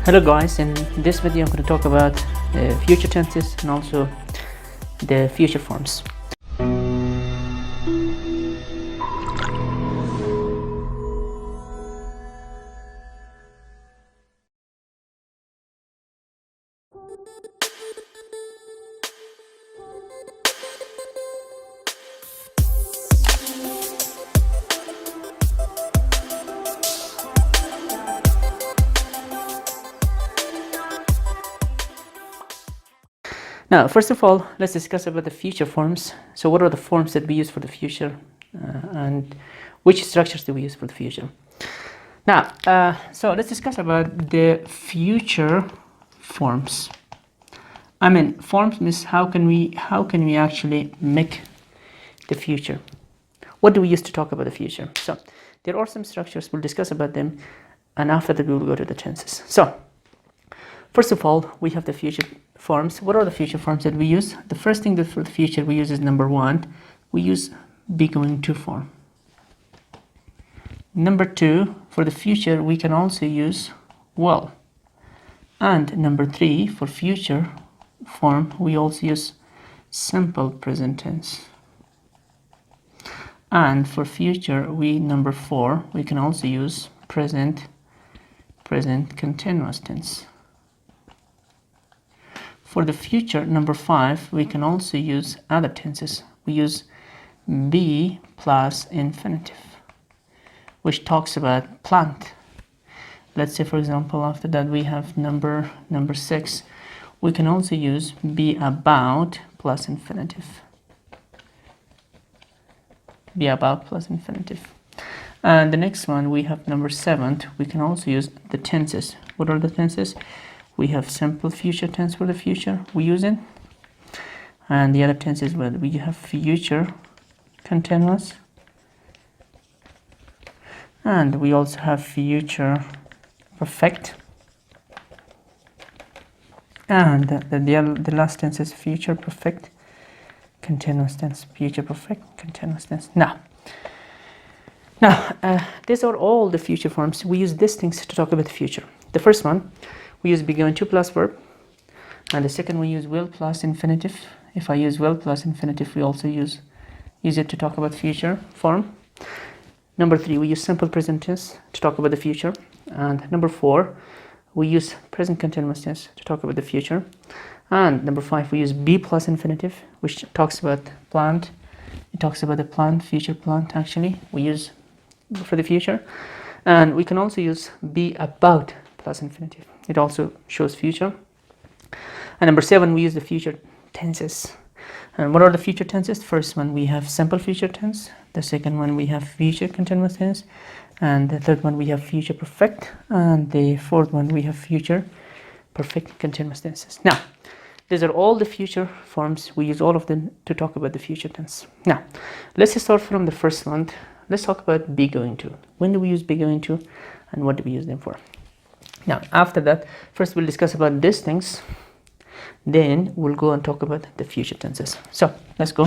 Hello guys, in this video I'm going to talk about the future tenses and also the future forms. Now, first of all, let's discuss about the future forms. So what are the forms that we use for the future and which structures do we use for the future? Now, so let's discuss about the future forms. I mean, forms means how can we actually make the future? What do we use to talk about the future? So there are some structures, we'll discuss about them, and after that we will go to the tenses. So first of all, we have the future forms. What are the future forms that we use? The first thing that for the future we use is number one, we use be going to form. Number two, for the future we can also use will. And number three, for future form we also use simple present tense. And for future, number four, we can also use present continuous tense. For the future, number five, we can also use other tenses. We use be plus infinitive, which talks about plant. Let's say, for example, after that we have number six. We can also use be about plus infinitive. Be about plus infinitive. And the next one, we have number seven. We can also use the tenses. What are the tenses? We have simple future tense for the future we use it, and the other tenses where we have future continuous, and we also have future perfect, and the last tense is future perfect continuous tense. Future perfect continuous tense. Now these are all the future forms. We use these things to talk about the future. The first one, we use be going to plus verb, and the second we use will plus infinitive. If I use will plus infinitive, we also use it to talk about future form. Number three, we use simple present tense to talk about the future, and number four, we use present continuous tense to talk about the future, and number five, we use be plus infinitive, which talks about plant. It talks about the plant, future plant actually we use for the future, and we can also use be about plus infinitive. It also shows future. And number seven, we use the future tenses. And what are the future tenses? The first one, we have simple future tense. The second one, we have future continuous tense. And the third one, we have future perfect. And the fourth one, we have future perfect continuous tenses. Now, these are all the future forms. We use all of them to talk about the future tense. Now, let's start from the first one. Let's talk about be going to. When do we use be going to, and what do we use them for? Now, after that, first we'll discuss about these things, then we'll go and talk about the future tenses. So let's go.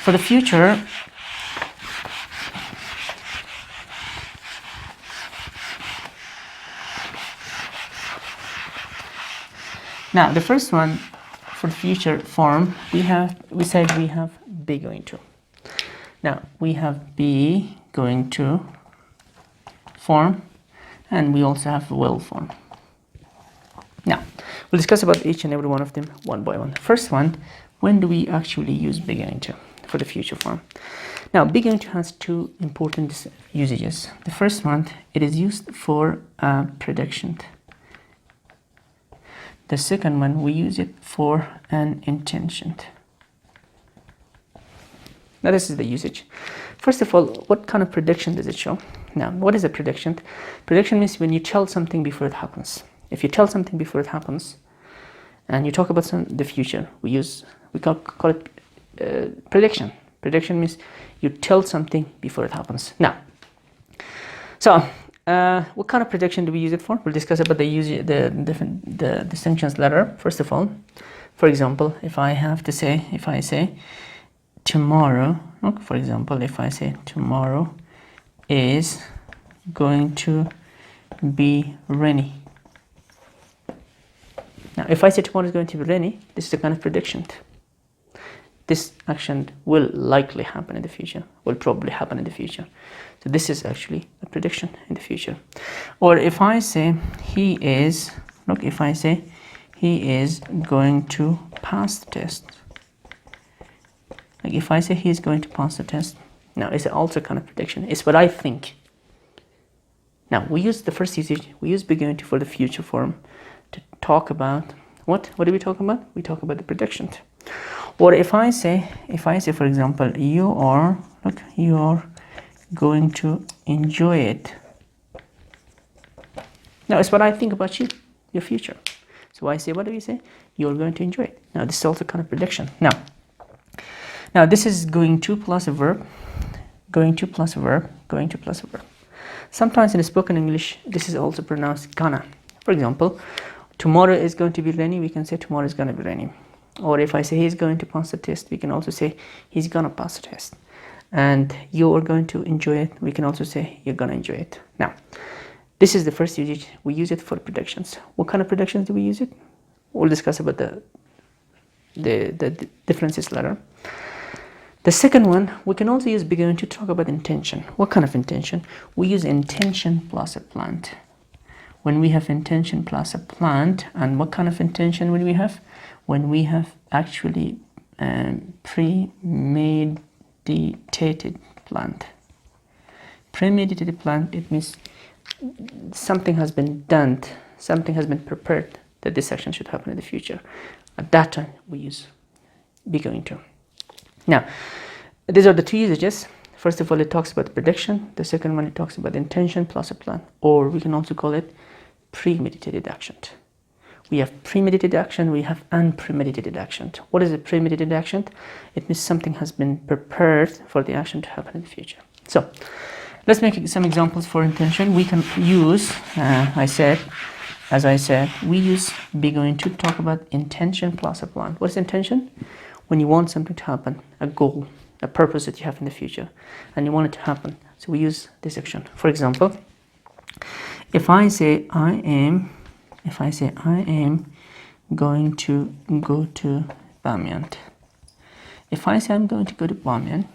For the future, now the first one for the future form, we said we have be going to. Now we have be going to form, and we also have will form. Now we'll discuss about each and every one of them one by one. First one, when do we actually use be going to for the future form? Now be going to has two important usages. The first one, it is used for prediction. The second one, we use it for an intention. Now this is the usage. First of all, what kind of prediction does it show? Now, what is a prediction? Prediction means when you tell something before it happens. If you tell something before it happens, and you talk about the future, we call it prediction. Prediction means you tell something before it happens. Now, so what kind of prediction do we use it for? We'll discuss about the distinctions later. First of all, for example, if I say tomorrow, for example, if I say tomorrow is going to be rainy. Now, if I say tomorrow is going to be rainy, this is a kind of prediction. This action will likely happen in the future, will probably happen in the future. So this is actually a prediction in the future. Or if I say he is, look, if I say he is going to pass the test. Like if I say he is going to pass the test, now it's also kind of prediction. It's what I think. Now we use the first usage, we use be going to for the future form to talk about what? What do we talk about? We talk about the prediction. Or if I say for example, you are going to enjoy it. Now it's what I think about you, your future. So I say, what do we say? You're going to enjoy it. Now this is also kind of prediction. Now this is going to plus a verb, going to plus a verb, going to plus a verb. Sometimes in spoken English, this is also pronounced gonna. For example, tomorrow is going to be rainy, we can say tomorrow is going to be rainy. Or if I say he's going to pass the test, we can also say he's going to pass the test. And you are going to enjoy it, we can also say you're going to enjoy it. Now, this is the first usage. We use it for predictions. What kind of predictions do we use it? We'll discuss about the differences later. The second one, we can also use begin to talk about intention. What kind of intention? We use intention plus a plant. When we have intention plus a plant, and what kind of intention will we have? When we have actually premeditated plant. Premeditated plant, it means something has been done, something has been prepared that this action should happen in the future. At that time, we use be going to. Now, these are the two usages. First of all, it talks about prediction. The second one, it talks about intention plus a plan, or we can also call it premeditated action. We have premeditated action, we have unpremeditated action. What is a premeditated action? It means something has been prepared for the action to happen in the future. So, let's make some examples for intention. We can use, as I said, we use be going to talk about intention plus a plan. What is intention? When you want something to happen, a goal, a purpose that you have in the future, and you want it to happen. So we use this action. For example, if I say I am going to go to Bamyan. If I say I'm going to go to Bamyan,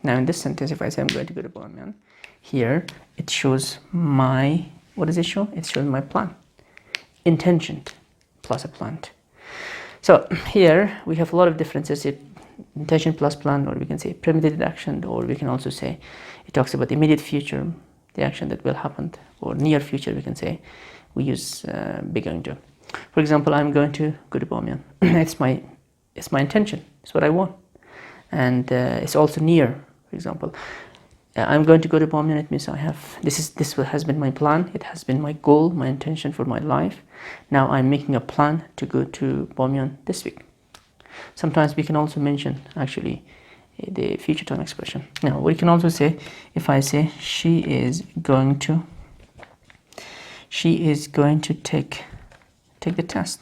now in this sentence, if I say I'm going to go to Bamyan, here it shows my, what does it show? It shows my plan. Intention plus a plan. So here we have a lot of differences. Intention plus plan, or we can say premeditated action, or we can also say it talks about the immediate future, the action that will happen, or near future, we can say we use be going to. For example, I'm going to go to Bamyan. it's my intention. It's what I want, and it's also near. For example, I'm going to go to Bamyan. It means this has been my plan. It has been my goal, my intention for my life. Now I'm making a plan to go to Bamyan this week. Sometimes we can also mention actually the future time expression. Now we can also say, if I say she is going to take the test.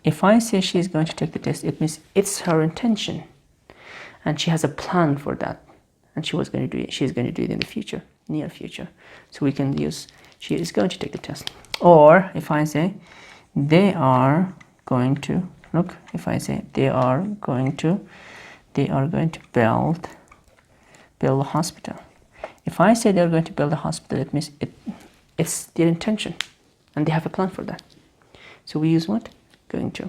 If I say she is going to take the test, it means it's her intention, and she has a plan for that, and she is going to do it in the future, near future. So we can use she is going to take the test. Or if I say they are going to, look, if I say they are going to build a hospital. If I say they're going to build a hospital, it means it's their intention, and they have a plan for that. So we use what? Going to.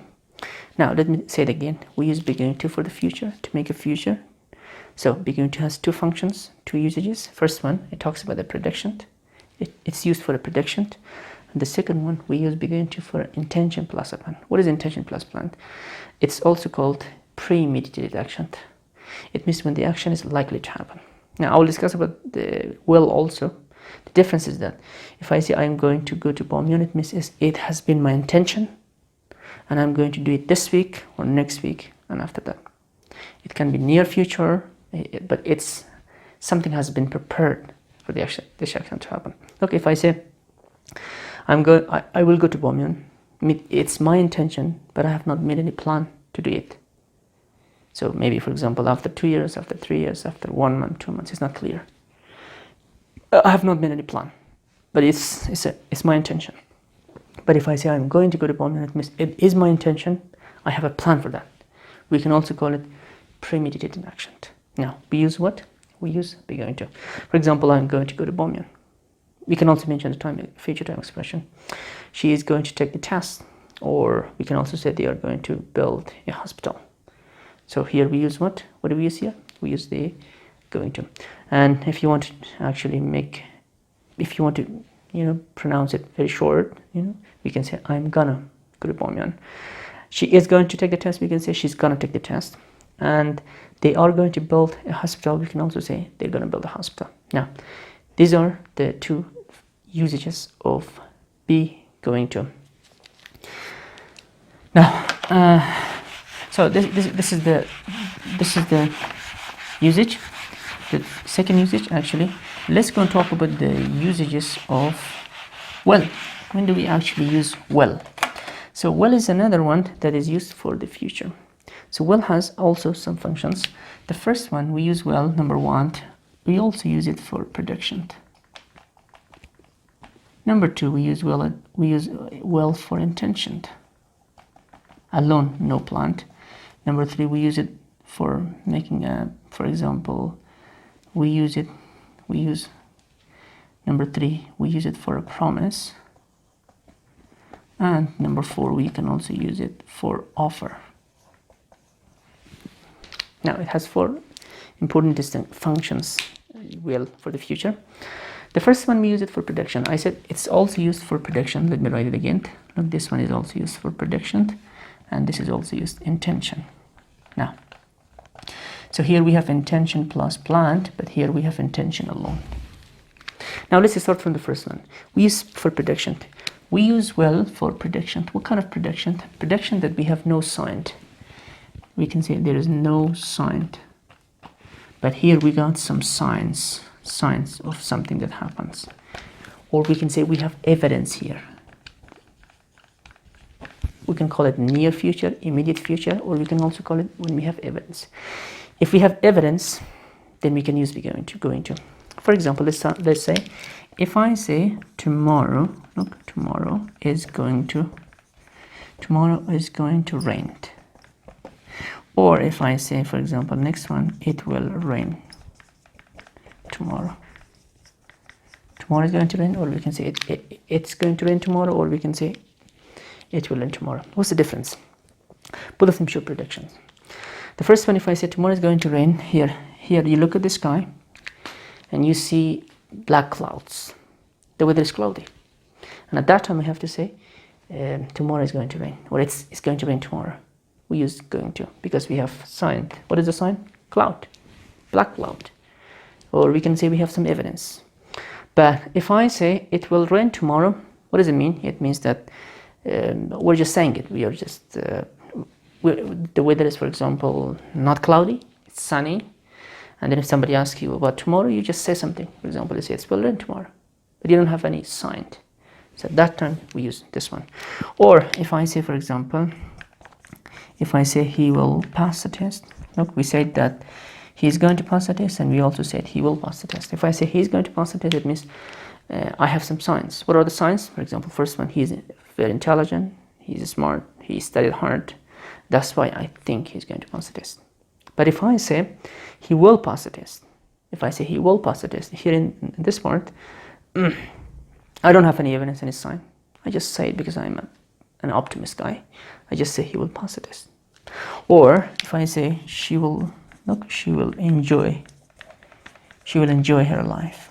Now let me say it again. We use be going to for the future, to make a future. So be going to has two functions, two usages. First one, it talks about the prediction. It's used for a prediction. And the second one, we use be going to for intention plus a plan. What is intention plus plan? It's also called premeditated action. It means when the action is likely to happen. Now I will discuss about the will also. The difference is that if I say I'm going to go to Bamyan, it means it has been my intention, and I'm going to do it this week or next week and after that. It can be near future, but it's something has been prepared for this action to happen. Look, if I say I will go to Bamyan, it's my intention, but I have not made any plan to do it. So maybe, for example, after 2 years, after 3 years, after 1 month, 2 months, it's not clear. I have not made any plan. but it's my intention. But if I say I'm going to go to Bamiyan, it means it is my intention. I have a plan for that. We can also call it premeditated action. Now, we use what? We use be going to. For example, I'm going to go to Bamiyan. We can also mention the future time expression. She is going to take the test. Or we can also say they are going to build a hospital. So here we use what? What do we use here? We use the going to. And if you want to actually if you want to, pronounce it very short, we can say I'm gonna go to Bamiyan. She is going to take the test. We can say she's gonna take the test. And they are going to build a hospital. We can also say they're gonna build a hospital. Now, these are the two usages of be going to. Now, so this is the usage. The second usage, actually, let's go and talk about the usages of well. When do we actually use well? So well is another one that is used for the future. So well has also some functions. The first one we use well, number one, we also use it for prediction. Number two, we use well for intention. Alone, no plant. Number three, we use it for making for example, number three, we use it for a promise. And number four, we can also use it for offer. Now, it has four important distinct functions, well, for the future. The first one, we use it for prediction. I said it's also used for prediction. Let me write it again. Look, this one is also used for prediction. And this is also used intention. Now, so here we have intention plus planned, but here we have intention alone. Now let's start from the first one. We use for prediction. We use well for prediction. What kind of prediction? Prediction that we have no sign. We can say there is no sign. But here we got some signs of something that happens. Or we can say we have evidence here. We can call it near future, immediate future, or we can also call it when we have evidence. If we have evidence, then we can use be going to. For example, let's say, if I say tomorrow, look, tomorrow is going to rain. Or if I say, for example, next one, it will rain tomorrow. Tomorrow is going to rain, or we can say it's going to rain tomorrow, or we can say it will rain tomorrow. What's the difference? Both of them show predictions. The first one, if I say tomorrow is going to rain, here you look at the sky and you see black clouds. The weather is cloudy. And at that time, we have to say tomorrow is going to rain, or it's going to rain tomorrow. We use going to because we have sign. What is the sign? Cloud, black cloud. Or we can say we have some evidence. But if I say it will rain tomorrow, what does it mean? It means that we're just saying it. We are just the weather is, for example, not cloudy, it's sunny. And then if somebody asks you about tomorrow, you just say something. For example, you say it will rain tomorrow, but you don't have any sign. So at that time we use this one. Or if I say, for example, if I say he will pass the test, look, we said that he's going to pass the test, and we also said he will pass the test. If I say he's going to pass the test, it means I have some signs. What are the signs? For example, first one, he's very intelligent, he's smart, he studied hard. That's why I think he's going to pass the test. But if I say he will pass the test, if I say he will pass the test, here in this part, I don't have any evidence, any sign. I just say it because I'm an optimist guy. I just say he will pass the test. Or if I say she will enjoy her life.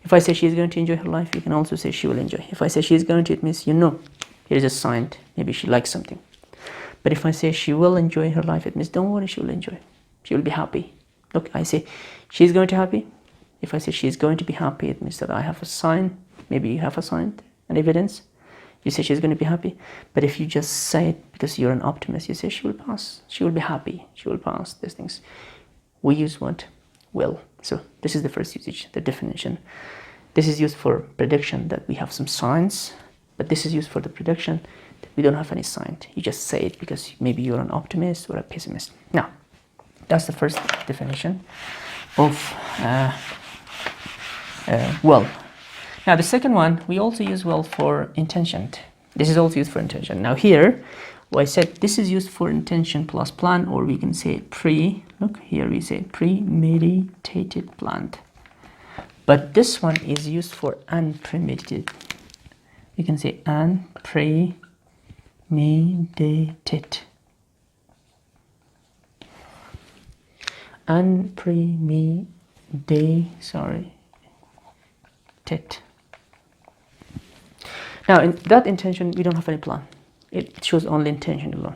If I say she is going to enjoy her life, you can also say she will enjoy. If I say she is going to, it means here is a sign, maybe she likes something. But if I say she will enjoy her life, it means don't worry, she will enjoy. She will be happy. Look, I say she's going to be happy. If I say she is going to be happy, it means that I have a sign. Maybe you have a sign, an evidence. You say she's going to be happy. But if you just say it because you're an optimist, you say she will pass. She will be happy. She will pass these things. We use what? Will. So this is the first usage, the definition. This is used for prediction that we have some signs. But this is used for the prediction that we don't have any sign. You just say it because maybe you're an optimist or a pessimist. Now, that's the first definition of will. Now the second one, we also use will for intention. This is also used for intention. Now here, I said this is used for intention plus plan, or we can say look here we say premeditated plan. But this one is used for unpremeditated. You can say unpremeditated. Tit. Now in that intention, we don't have any plan. It shows only intention alone.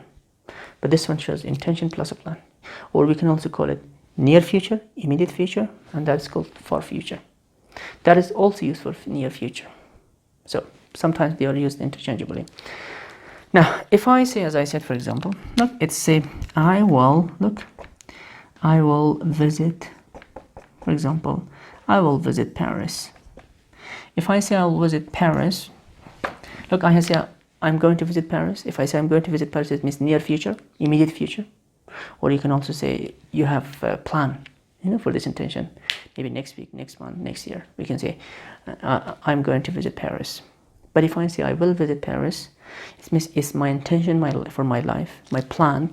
But this one shows intention plus a plan. Or we can also call it near future, immediate future, and that is called far future. That is also used for near future. So sometimes they are used interchangeably. Now, if I say, as I said, for example, look, it's say, I will visit, for example, I will visit Paris. If I say I will visit Paris, look, I say I'm going to visit Paris. If I say I'm going to visit Paris, it means near future, immediate future. Or you can also say you have a plan, for this intention. Maybe next week, next month, next year. We can say I'm going to visit Paris. But if I say I will visit Paris, it means it's my intention for my life, my plan,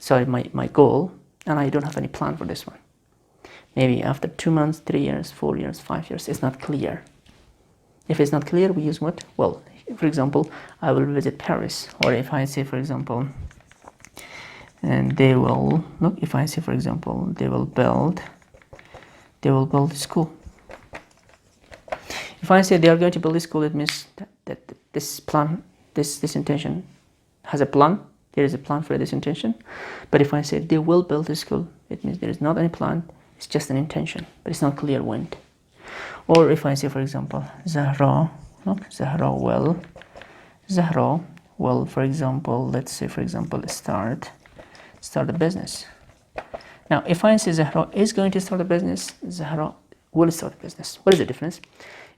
my goal, and I don't have any plan for this one. Maybe after 2 months, 3 years, 4 years, 5 years, it's not clear. If it's not clear, we use what? Well, for example, I will visit Paris. Or if I say, for example, and they will, look, if I say, for example, they will build a school. If I say they are going to build a school, it means that this plan, this intention has a plan. There is a plan for this intention. But if I say they will build a school, it means there is not any plan. It's just an intention, but it's not clear when. Or if I say, for example, Zahra will, for example, let's say, for example, start a business. Now, if I say Zahra is going to start a business, Zahra will start a business. What is the difference?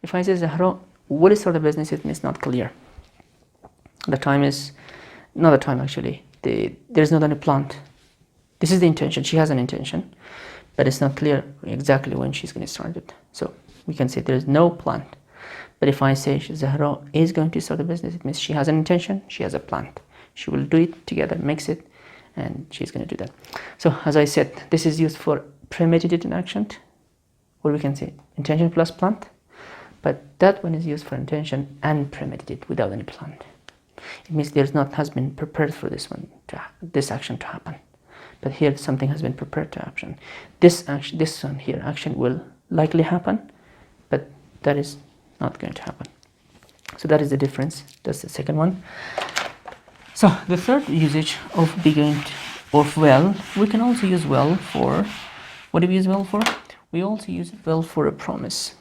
If I say Zahra will start a business, it means not clear. The time is not the time actually. There's not any plan. This is the intention. She has an intention, but it's not clear exactly when she's going to start it. So we can say there is no plan. But if I say Zahra is going to start a business, it means she has an intention, she has a plan. She will do it together, mix it, and she's going to do that. So as I said, this is used for premeditated action, or we can say intention plus plan. But that one is used for intention and premeditated without any plan. It means has been prepared for this action to happen. But here something has been prepared to happen. This one here, action will likely happen, but that is not going to happen. So that is the difference. That's the second one. So the third usage of will, we can also use will for, what do we use will for? We also use will for a promise.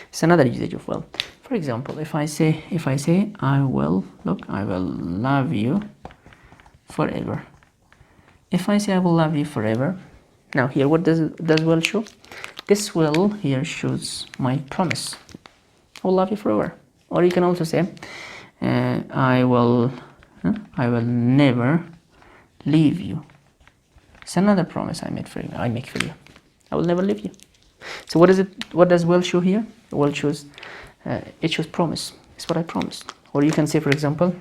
It's another usage of will. For example, if I say I will love you forever. If I say I will love you forever, now here what does will show? This will here shows my promise. I will love you forever. Or you can also say I will never leave you. It's another promise I make for you. I will never leave you. So what is it? What does will show here? Will shows it shows promise. It's what I promised. Or you can say, for example,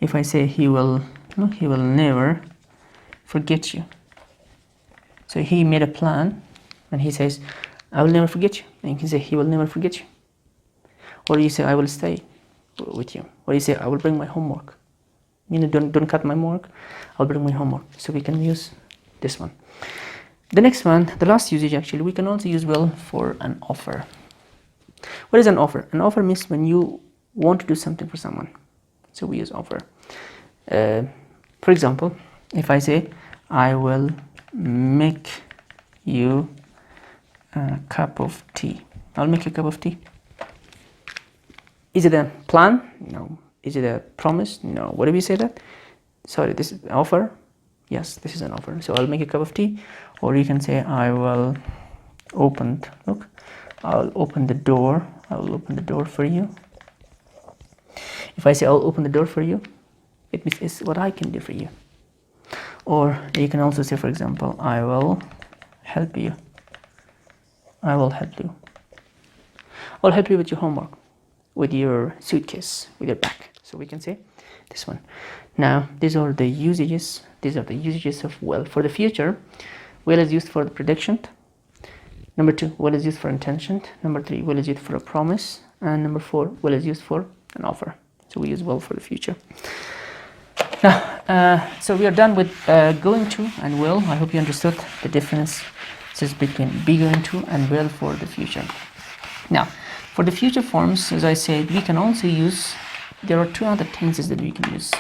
if I say he will never forget you. So he made a plan, and he says, I will never forget you. And you can say he will never forget you. Or you say I will stay with you. Or you say I will bring my homework. Don't cut my homework. I'll bring my homework. So we can use this one. The next one, the last usage actually, we can also use will for an offer. What is an offer? An offer means when you want to do something for someone. So we use offer. For example, if I say I will make you a cup of tea. I'll make you a cup of tea. Is it a plan? No. Is it a promise? No. What do we say that? Sorry, this is an offer. Yes, this is an offer. So I'll make a cup of tea. Or you can say I'll open the door. I will open the door for you. If I say I'll open the door for you, it means it's what I can do for you. Or you can also say, for example, I will help you. I will help you. I'll help you with your homework, with your suitcase, with your bag. So we can say this one. Now, these are the usages. These are the usages of will. For the future, will is used for the prediction. Number 2, will is used for intention. Number 3, will is used for a promise. And number 4, will is used for an offer. So we use will for the future. Now, so we are done with going to and will. I hope you understood the difference between be going to and will for the future. Now, for the future forms, as I said, we can also use, there are 2 other tenses that we can use.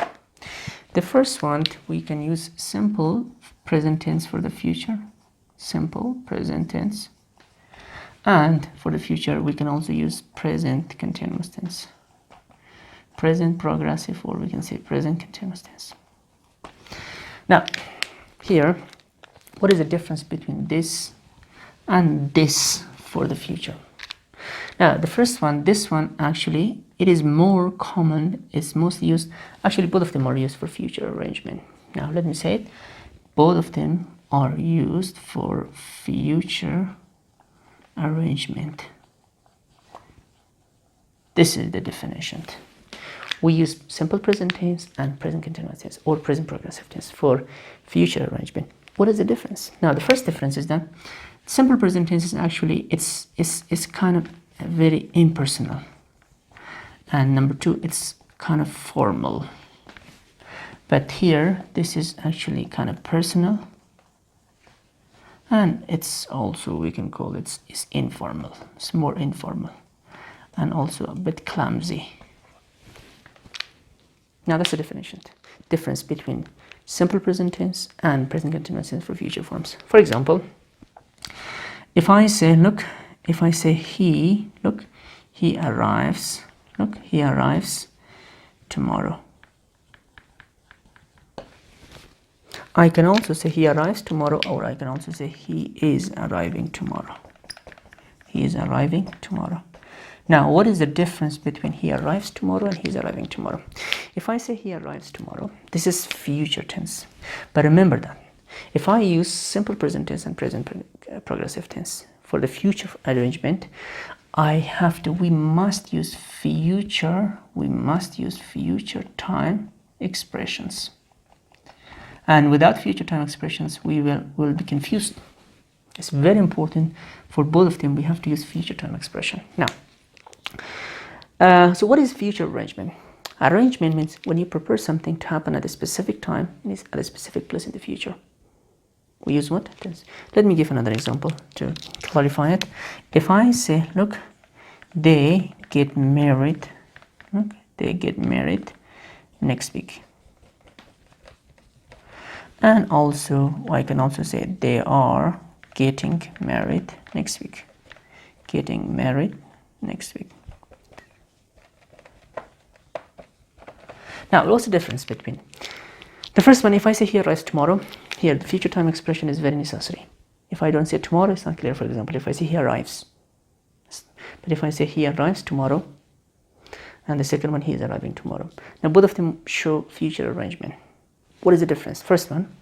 The first one, we can use simple present tense for the future. Simple present tense. And for the future, we can also use present continuous tense. Present progressive, or we can say present continuous tense. Now, here, what is the difference between this and this for the future? Now, the first one, this one, actually, it is more common, it's mostly used, actually both of them are used for future arrangement. Now, let me say it, both of them are used for future arrangement. This is the definition. We use simple present tense and present continuous tense or present progressive tense for future arrangement. What is the difference? Now, the first difference is that simple present tense is actually, it's kind of very impersonal. And number 2, it's kind of formal. But here, this is actually kind of personal. And it's also, we can call it, it's informal. It's more informal. And also a bit clumsy. Now that's the definition. Difference between simple present tense and present continuous tense for future forms. For example, if I say, look, if I say he, look, he arrives, look, he arrives tomorrow. I can also say he arrives tomorrow, or I can also say he is arriving tomorrow. He is arriving tomorrow. Now, what is the difference between he arrives tomorrow and he's arriving tomorrow? If I say he arrives tomorrow, this is future tense. But remember that if I use simple present tense and present progressive tense for the future arrangement, we must use future time expressions. And without future time expressions, we will be confused. It's very important for both of them. We have to use future time expression. Now, so what is future arrangement? Arrangement means when you prepare something to happen at a specific time and it's at a specific place in the future. We use what? Let me give another example to clarify it. If I say, look, they get married, look, they get married next week. And also, I can also say they are getting married next week. Getting married next week. Now, what's the difference between? The first one, if I say he arrives tomorrow, here the future time expression is very necessary. If I don't say tomorrow, it's not clear. For example, if I say he arrives. But if I say he arrives tomorrow, and the second one, he is arriving tomorrow. Now, both of them show future arrangement. What is the difference? First one,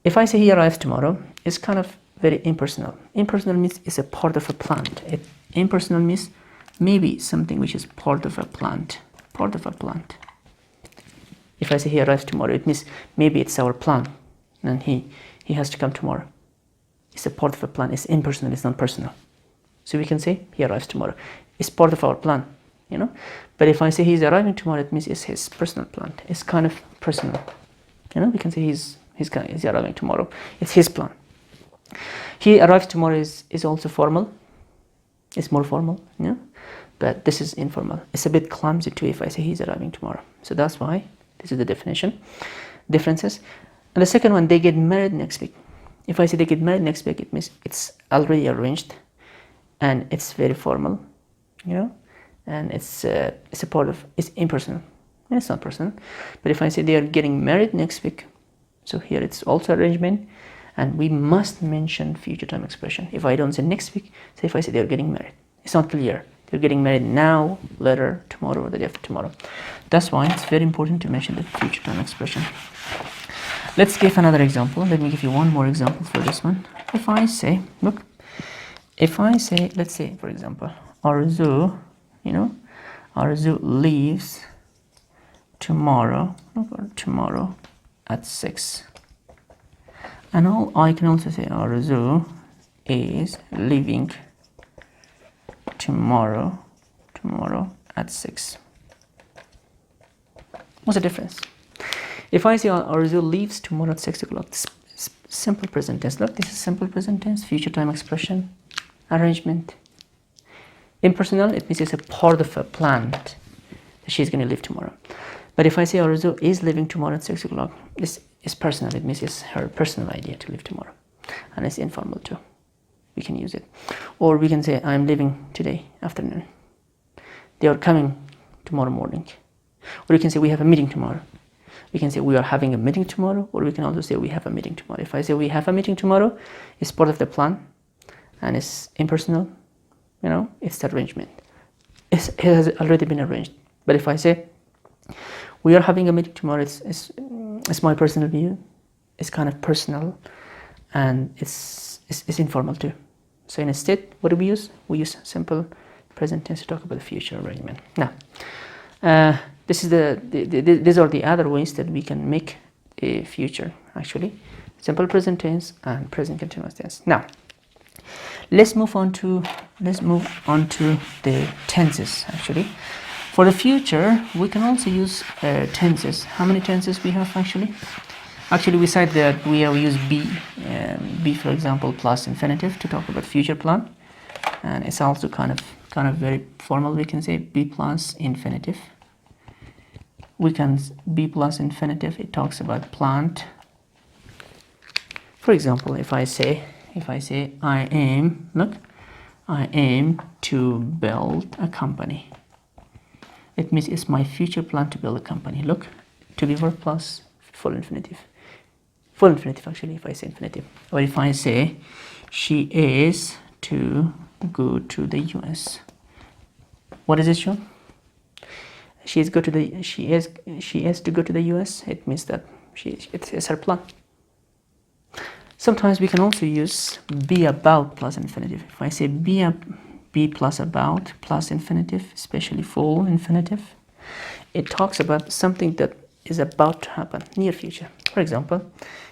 if I say he arrives tomorrow, it's kind of very impersonal. Impersonal means it's a part of a plant. Impersonal means maybe something which is part of a plant. Part of a plant. If I say he arrives tomorrow, it means maybe it's our plan and he has to come tomorrow. It's a part of a plan. It's impersonal, it's not personal. So we can say he arrives tomorrow. It's part of our plan, you know. But if I say he's arriving tomorrow, it means it's his personal plan. It's kind of personal. You know, we can say he's arriving tomorrow. It's his plan. He arrives tomorrow is also formal. It's more formal, you know. But this is informal. It's a bit clumsy too if I say he's arriving tomorrow. So that's why this is the definition. Differences. And the second one, they get married next week. If I say they get married next week, it means it's already arranged and it's very formal, you know, and it's a part of, it's impersonal. And it's not personal. But if I say they are getting married next week, so here it's also arrangement, and we must mention future time expression. If I don't say next week, say if I say they are getting married, it's not clear. They're getting married now, later, tomorrow, or the day after tomorrow. That's why it's very important to mention the future time expression. Let's give another example. Let me give you one more example for this one. If I say, look, if I say, let's say, for example, Arzu, you know, Arzu leaves tomorrow, tomorrow at 6. And I can also say Arzu is leaving tomorrow at 6. What's the difference? If I say Arzu leaves tomorrow at 6 o'clock, simple present tense. Look, this is simple present tense, future time expression, arrangement. Impersonal, it means it's a part of a plan that she's going to leave tomorrow. But if I say Arzu is leaving tomorrow at 6 o'clock, this is personal. It means it's her personal idea to leave tomorrow. And it's informal too. We can use it. Or we can say, I'm leaving today afternoon. They are coming tomorrow morning. Or we can say, we have a meeting tomorrow. We can say, we are having a meeting tomorrow. Or we can also say, we have a meeting tomorrow. If I say, we have a meeting tomorrow, it's part of the plan. And it's impersonal. You know, it's the arrangement. It has already been arranged. But if I say, we are having a meeting tomorrow, it's my personal view. It's kind of personal. And it's informal too. So instead, what do we use? We use simple present tense to talk about the future arrangement. Now, these are the other ways that we can make a future, actually. Simple present tense and present continuous tense. Now, let's move on to the tenses, actually. For the future, we can also use tenses. How many tenses we have, actually? Actually, we said that we have used be, for example, plus infinitive to talk about future plan. And it's also kind of very formal. We can say be plus infinitive. We can be plus infinitive. It talks about plant. For example, if I say I aim to build a company. It means it's my future plan to build a company. Look, to be verb plus full infinitive. Full infinitive, actually, if I say infinitive. Or if I say she is to go to the US. What does it show? She is to go to the US. It means that it's her plan. Sometimes we can also use be about plus infinitive. If I say be plus about plus infinitive, especially full infinitive, it talks about something that is about to happen, near future. For example,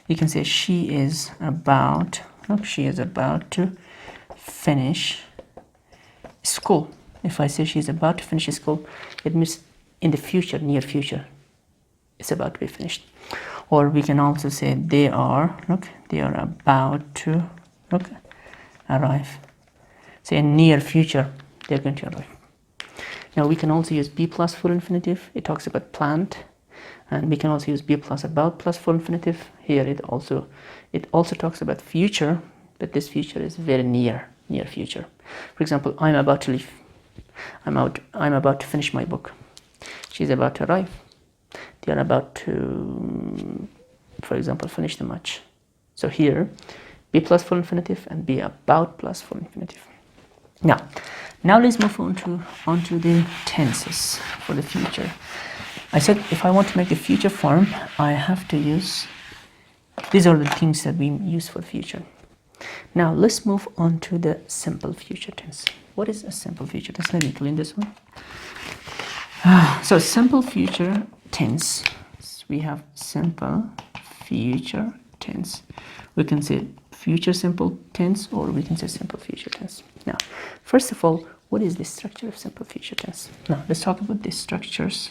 you can say she is about to finish school. If I say she's about to finish school, it means in the future, near future, it's about to be finished. Or we can also say they are about to arrive. Say in near future, they're going to arrive. Now we can also use be plus full infinitive. It talks about planned. And we can also use be plus about plus full infinitive. Here it also talks about future, but this future is very near future. For example, I'm about to leave. I'm about to finish my book. She's about to arrive. They are about to, for example, finish the match. So here, be plus full infinitive and be about plus full infinitive. Now let's move on to the tenses for the future. I said if I want to make the future form, I have to use, these are the things that we use for the future. Now let's move on to the simple future tense. What is a simple future tense? Let me clean this one. So simple future tense, we have simple future tense. We can say future simple tense, or we can say simple future tense. Now, first of all, what is the structure of simple future tense? Now, let's talk about the structures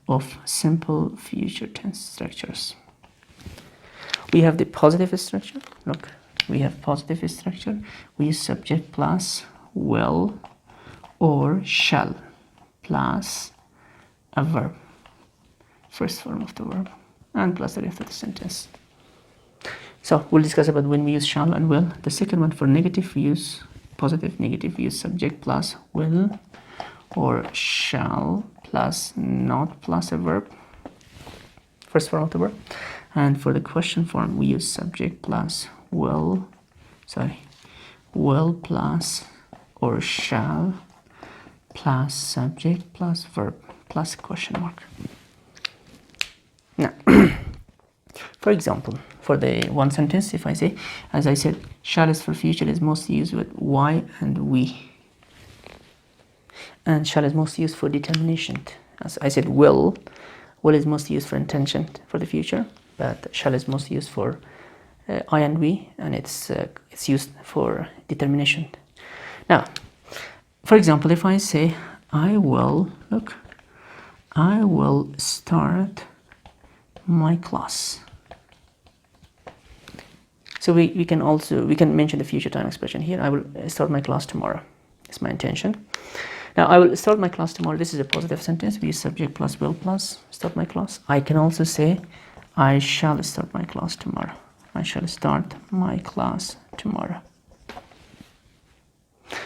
of simple future tense structures. We have the positive structure. Look, we have positive structure. We use subject plus will or shall plus a verb, first form of the verb, and plus the rest of the sentence. So we'll discuss about when we use shall and will. The second one, for negative, we use positive, negative, we use subject plus will or shall plus not plus a verb, first form of the verb. And for the question form, we use subject plus will plus or shall plus subject plus verb plus question mark. Now, for example, for the one sentence, if I say, as I said, shall is for future is mostly used with why and we. and shall is most used for determination. As I said, will is most used for intention for the future, but shall is most used for I and we, and it's used for determination. Now, for example, if I say I will start my class. So we can mention the future time expression here. I will start my class tomorrow. It's my intention. Now I will start my class tomorrow. This is a positive sentence. We use subject plus will plus start my class. I can also say I shall start my class tomorrow. I shall start my class tomorrow.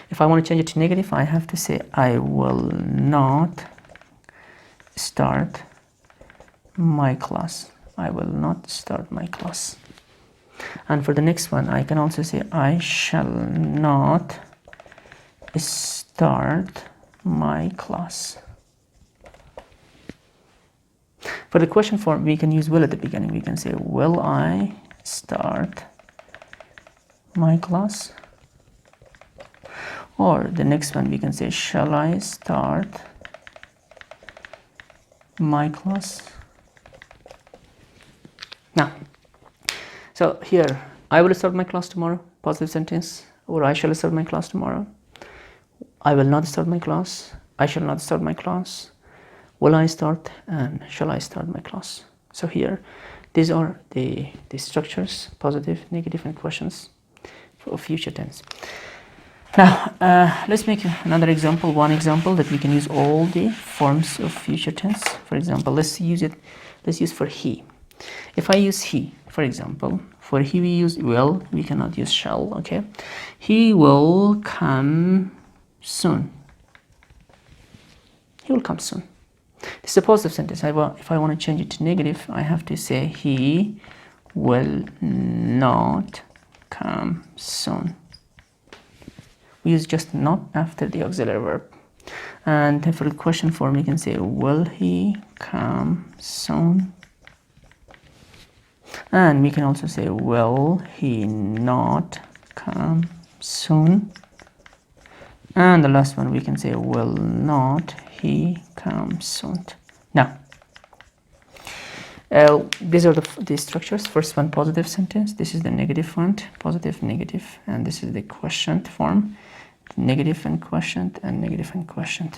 If I want to change it to negative, I have to say I will not start my class. I will not start my class. And for the next one, I can also say I shall not start my class. For the question form, we can use will at the beginning. We can say, will I start my class? Or the next one, we can say, shall I start my class? Now, so here, I will start my class tomorrow, positive sentence, or I shall start my class tomorrow. I will not start my class. I shall not start my class. Will I start and shall I start my class? So here, these are the structures, positive, negative, and questions for future tense. Now, let's make another example, one example that we can use all the forms of future tense. For example, let's use for he. If I use he, for example, for he we use will, we cannot use shall, okay? He will come soon. He will come soon. This is a positive sentence. If I want to change it to negative, I have to say he will not come soon. We use just not after the auxiliary verb. And for the question form, we can say, will he come soon? And we can also say, will he not come soon? And the last one, we can say, will not he come soon? Now, these are the structures. First one, positive sentence. This is the negative one, positive, negative. And this is the question form, negative and question, and negative and question.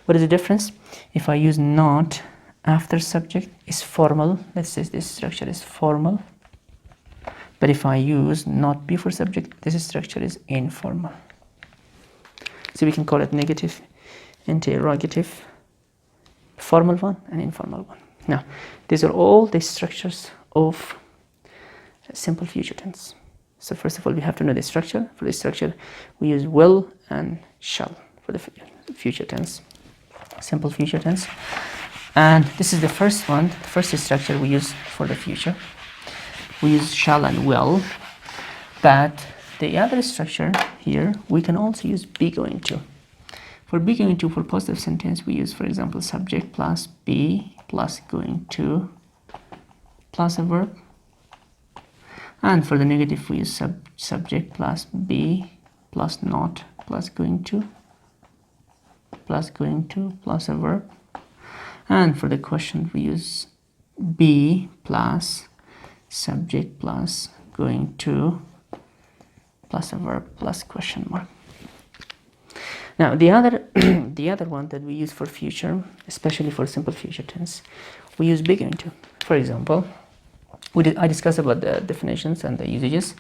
What is the difference? If I use not after subject, is formal. Let's say this structure is formal. But if I use not before subject, this structure is informal. So we can call it negative, interrogative, formal one, and informal one. Now, these are all the structures of simple future tense. So first of all, we have to know the structure. For the structure, we use will and shall for the future tense, simple future tense. And this is the first one, the first structure we use for the future. We use shall and will, but the other structure here, we can also use be going to. For be going to, for positive sentence, we use, for example, subject plus be plus going to plus a verb. And for the negative, we use subject plus be plus not plus going to plus a verb. And for the question, we use be plus subject plus going to plus a verb plus question mark. Now the other one that we use for future, especially for simple future tense, we use be going to. For example, I discussed about the definitions and the usages.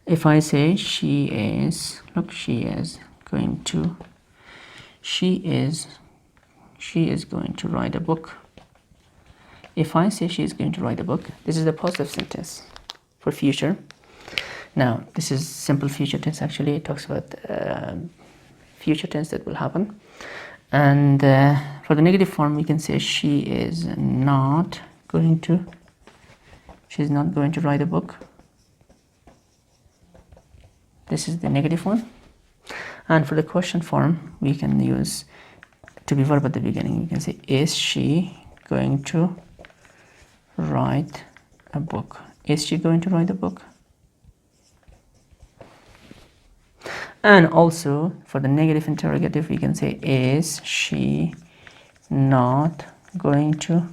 If I say she is going to write a book. If I say she is going to write a book, this is a positive sentence for future. Now, this is simple future tense. Actually, it talks about future tense that will happen. And for the negative form, we can say she is not going to write a book. This is the negative one. And for the question form, we can use to be verb at the beginning. We can say, is she going to write a book? Is she going to write a book? And also for the negative interrogative, we can say, is she not going to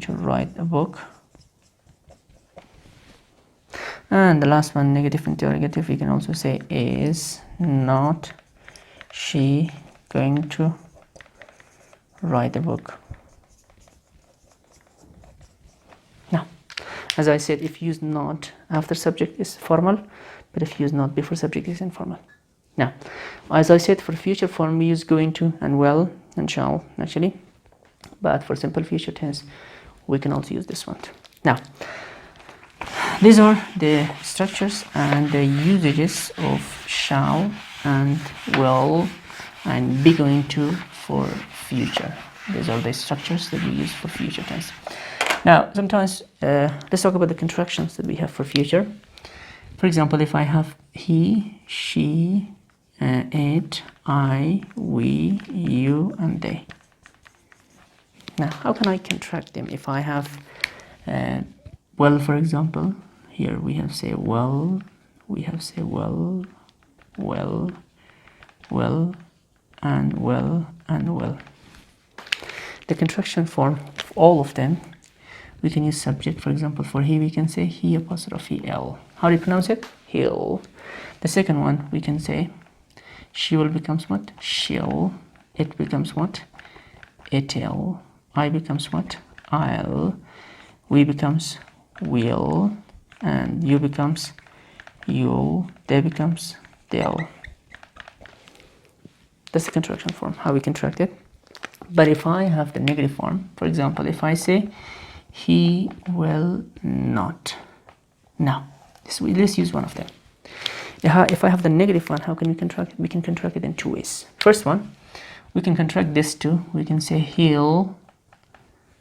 write a book? And the last one, negative interrogative, we can also say, is not she going to write a book? Now, as I said, if you use not after subject is formal, but if you use not before subject is informal. Now, as I said, for future form we use going to and will and shall actually, but for simple future tense we can also use this one. Now, these are the structures and the usages of shall and will and be going to for future. These are the structures that we use for future tense. Now, sometimes let's talk about the contractions that we have for future. For example, if I have he, she, it, I, we, you, and they. Now, how can I contract them? If I have well, for example, here we have say well, we have say well, well, well, and well, and well. The contraction form of all of them, we can use subject. For example, for he we can say he apostrophe l. How do you pronounce it? He'll. The second one we can say she will becomes what? She'll. It becomes what? It'll. I becomes what? I'll. We becomes will. And you becomes you'll. They becomes they'll. That's the contraction form, how we contract it. But if I have the negative form, for example, if I say he will not. Now, let's use one of them. If I have the negative one, how can we contract it? We can contract it in two ways. First one, we can contract this too. We can say he'll,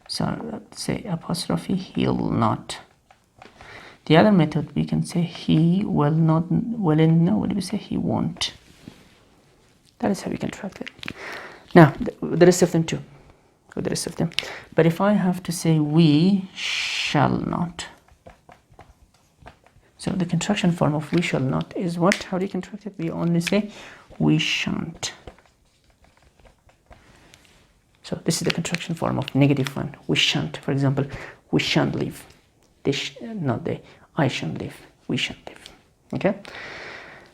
so say apostrophe, he'll not. The other method, we can say he will not, what do we say? He won't. That is how we contract it. Now, the rest of them too. The rest of them. But if I have to say we shall not. So the contraction form of we shall not is what? How do you contract it? We only say we shan't. So this is the contraction form of negative one. We shan't. For example, we shan't leave. Not they. I shan't leave. We shan't leave. Okay?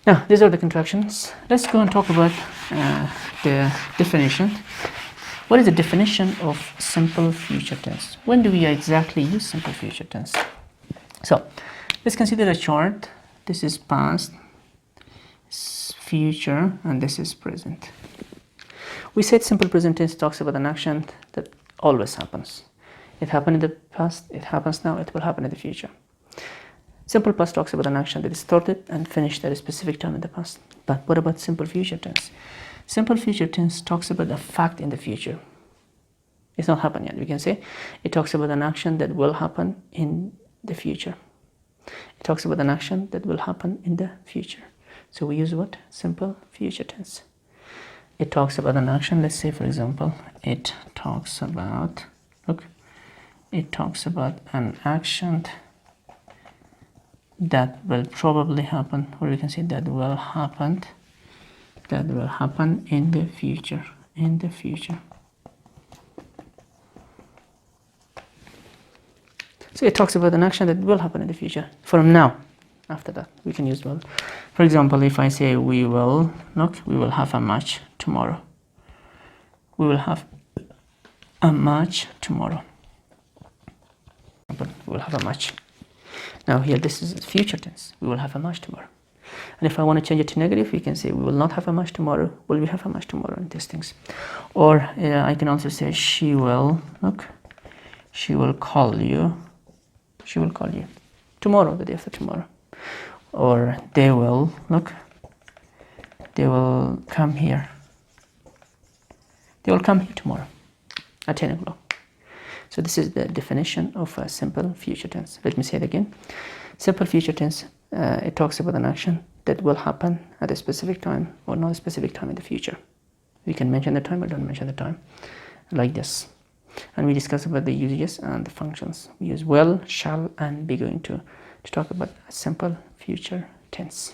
Now, these are the contractions. Let's go and talk about the definition. What is the definition of simple future tense? When do we exactly use simple future tense? So, let's consider a chart. This is past, future, and this is present. We said simple present tense talks about an action that always happens. It happened in the past, it happens now, it will happen in the future. Simple past talks about an action that is started and finished at a specific time in the past. But what about simple future tense? Simple future tense talks about a fact in the future. It's not happened yet. We can say it talks about an action that will happen in the future. It talks about an action that will happen in the future. So we use what? Simple future tense. It talks about an action. Let's say, for example, it talks about, it talks about an action that will probably happen, or we can say that will happen in the future. So it talks about an action that will happen in the future from now. After that we can use will. For example, if I say we will have a match tomorrow. We will have a match tomorrow. We will have a match. Now here this is future tense. We will have a match tomorrow. And if I want to change it to negative, we can say we will not have a match tomorrow. Will we have a match tomorrow? And these things. Or I can also say she will call you. She will call you tomorrow, the day after tomorrow. Or they will come here. They will come here tomorrow at 10 o'clock. So this is the definition of a simple future tense. Let me say it again. Simple future tense, it talks about an action that will happen at a specific time or not a specific time in the future. We can mention the time or don't mention the time, like this. And we discuss about the usages and the functions. We use will, shall, and be going to talk about a simple future tense.